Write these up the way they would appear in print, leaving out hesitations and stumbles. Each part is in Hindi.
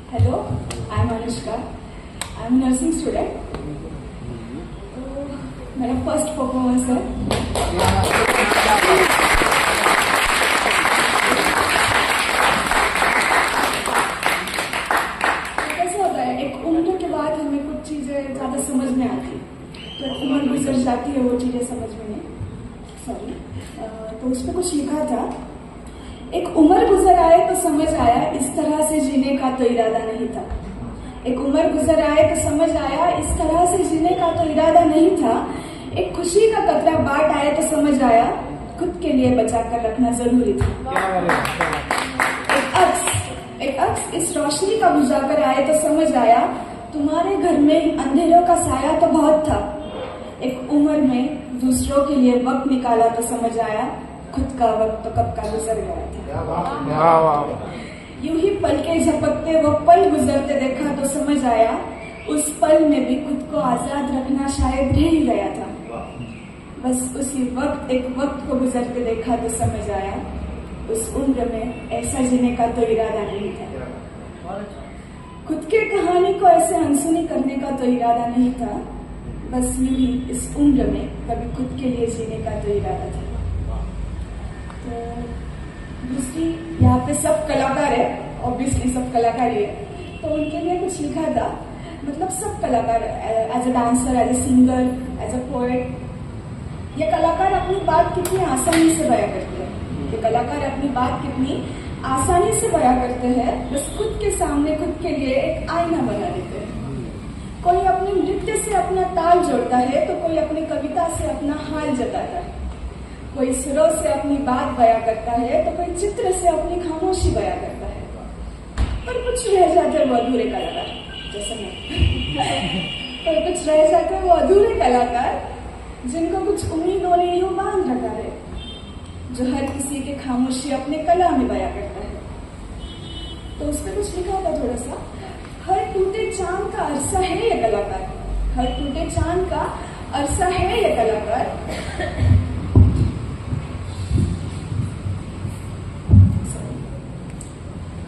Hello, I am Anushka. I am a nursing student. तो मेरा फर्स्ट परफॉर्मेंस है। कैसा होता है, एक उम्र के बाद हमें कुछ चीजें ज्यादा समझ में आती, तो एक उम्र गुजर जाती है, वो चीजें समझ में नहीं। तो उसमें कुछ लिखा था, एक उम्र गुजर आए तो समझ आया इस तरह से जीने का तो इरादा नहीं था। एक उम्र गुजर आए तो समझ आया इस तरह से जीने का तो इरादा नहीं था। एक खुशी का कतरा बाट आए तो समझ आया खुद के लिए बचा कर रखना जरूरी था। एक अक्स इस रोशनी का बुझाकर आए तो समझ आया तुम्हारे घर में अंधेरों का साया तो बहुत था। एक उम्र में दूसरों के लिए वक्त निकाला तो समझ आया खुद का वक्त तो कब का गुजर गया था। यूं ही पल के झपकते वो पल गुजरते देखा तो समझ आया उस पल में भी खुद को आजाद रखना शायद रह ही गया था। बस उसी वक्त एक वक्त को गुजरते देखा तो समझ आया उस उम्र में ऐसा जीने का तो इरादा नहीं था। खुद के कहानी को ऐसे अनसुनी करने का तो इरादा नहीं था। बस यूं ही इस उम्र में कभी खुद के लिए जीने का तो इरादा था। तो दूसरी, यहाँ पे सब कलाकार है, ऑब्वियसली सब कलाकार ही है, तो उनके लिए कुछ लिखा था। मतलब सब कलाकार as a dancer, as a singer, as a poet, ये कलाकार अपनी बात कितनी आसानी से बयां करते हैं। ये कलाकार अपनी बात कितनी आसानी से बयां करते हैं। बस खुद के सामने खुद के लिए एक आईना बना देते हैं। कोई अपने नृत्य से अपना ताल जोड़ता है तो कोई अपनी कविता से अपना हाल जताता है। कोई सुरों से अपनी बात बयां करता है तो कोई चित्र से अपनी खामोशी बयां करता है। पर कुछ रह जाते वो अधूरे कलाकार, जैसे मैं। पर कुछ रह जाते वो अधूरे कलाकार जिनको कुछ उम्मीदों ने यूं बांध रखा है, जो हर किसी के खामोशी अपने कला में बयां करता है। तो उसमें कुछ लिखा था थोड़ा सा, हर टूटे चांद का अरसा है ये कलाकार। हर टूटे चांद का अरसा है ये कलाकार।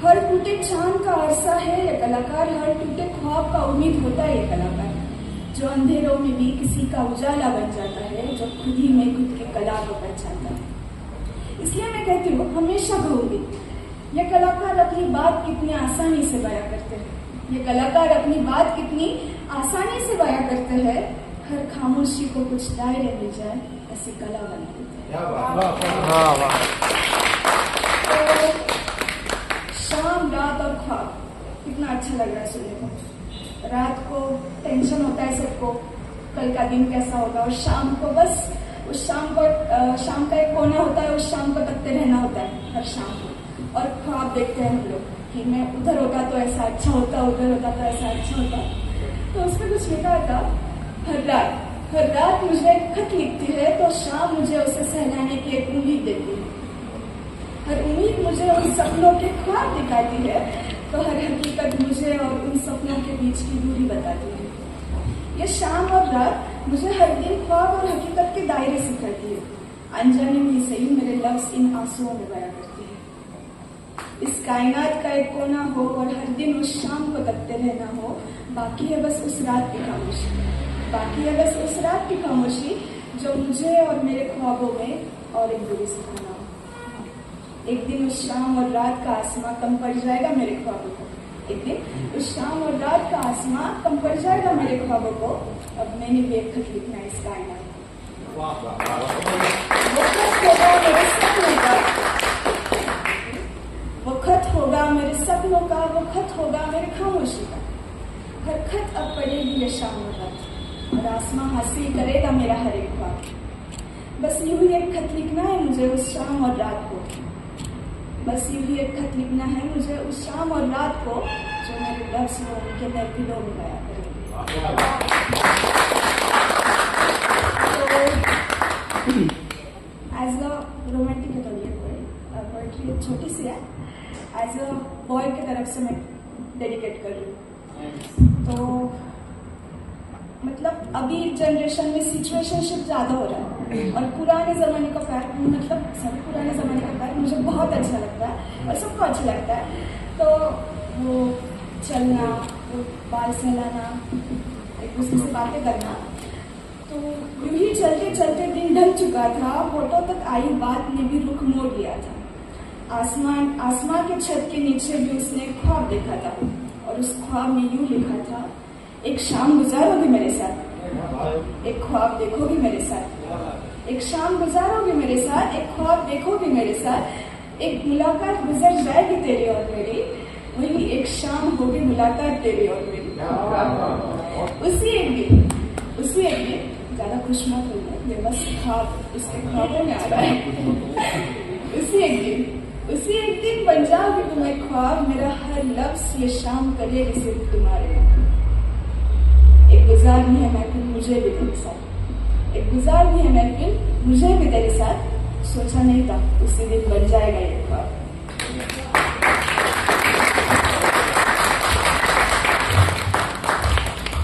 हर टूटे चांद का अरसा है ये कलाकार। हर टूटे ख्वाब का उम्मीद होता है ये कलाकार, जो अंधेरों में भी किसी का उजाला बन जाता है, जो खुद ही में खुद की कला को पहचानता है। इसलिए मैं कहती हूँ, हमेशा कहूंगी, ये कलाकार अपनी बात कितनी आसानी से बयां करते हैं। ये कलाकार अपनी बात कितनी आसानी से बयां करते हैं। हर खामोशी को कुछ दायरे मिल जाए ऐसी कला बना देते हैं। शाम, रात और ख्वाब, कितना अच्छा लग रहा है सुनने को। रात को टेंशन होता है सबको, कल का दिन कैसा होगा, और शाम को बस उस शाम को शाम का एक कोना होता है, उस शाम को तकते रहना होता है हर शाम को। और ख्वाब देखते हैं हम लोग कि मैं उधर होता तो ऐसा अच्छा होता, उधर होता तो ऐसा अच्छा होता। तो उसमें कुछ लिखा था, हर रात मुझे एक खत लिखती है तो शाम मुझे उसे सहलाने की एक उम्मीद देती है। हर उम्मीद मुझे उन सपनों के ख्वाब दिखाती है तो हर हकीकत मुझे और उन सपनों के बीच की दूरी बताती है। ये शाम और रात मुझे हर दिन ख्वाब और हकीकत के दायरे से करती है। अनजाने में सही मेरे लफ्ज इन आंसुओं में बयां करती है। इस कायनात का एक कोना हो और हर दिन उस शाम को तकते रहना हो, बाकी है बस उस रात की खामोशी। बाकी है बस उस रात की खामोशी जो मुझे और मेरे ख्वाबों में और एक दूरी से खाना हो। एक दिन उस शाम और रात का आसमां कम पड़ जाएगा मेरे ख्वाबों को। एक दिन उस शाम और रात का आसमां कम पड़ जाएगा मेरे ख्वाबों को। अब मैंने भी एक खत लिखना है इस कायनात को। वो खत होगा मेरे सपनों का, वो खत होगा मेरे सपनों का, वो खत होगा मेरे खामोशी का। हर खत अब पड़ेगी ये शाम और रात, और आसमां हासिल करेगा मेरा हर एक ख्वाब। बस यूं ही एक खत लिखना है मुझे उस शाम और रात को। बस यूं ही एक खत लिखना है मुझे उस शाम और रात को, जो मेरे लफ्ज़ में उनके महफिलों में बयां करेंगे। एज अ रोमांटिक पोएट्री छोटी सी है, एज अ बॉय की तरफ से मैं डेडिकेट कर रही हूँ। तो मतलब अभी जनरेशन में सिचुएशनशिप ज्यादा हो रहा है, और पुराने जमाने का प्यार, मतलब सभी पुराने जमाने का प्यार मुझे बहुत अच्छा लगता है और सबको अच्छा लगता है। तो वो चलना, बाल सहलाना, एक दूसरे से बातें करना। तो यूं ही चलते चलते दिन ढल चुका था। होठों तक आई बात ने भी रुख मोड़ लिया था। आसमान के छत के नीचे भी उसने एक ख्वाब देखा था और उस ख्वाब में यूं लिखा था, एक शाम गुजारोगे मेरे साथ, एक ख्वाब देखोगे मेरे साथ, एक शाम गुजारोगे मेरे साथ, एक ख्वाब देखोगे मेरे साथ, एक मुलाकात गुजर जाएगी तेरी और मेरी, वही एक शाम होगी मुलाकात तेरी और मेरी। उसी एक दिन ज्यादा खुश मत होना, ये बस ख्वाब उसके ख्वाबों में आ रहा है। उसी एक दिन बन जाओगे तुम एक ख्वाब, मेरा हर लफ्ज ये शाम करेगी सिर्फ तुम्हारे नाम। एक गुजारनी है महफिल मुझे भी तेरे साथ, एक गुजारनी है महफिल मुझे भी तेरे साथ, सोचा नहीं था उसी दिन बन जाएगा ये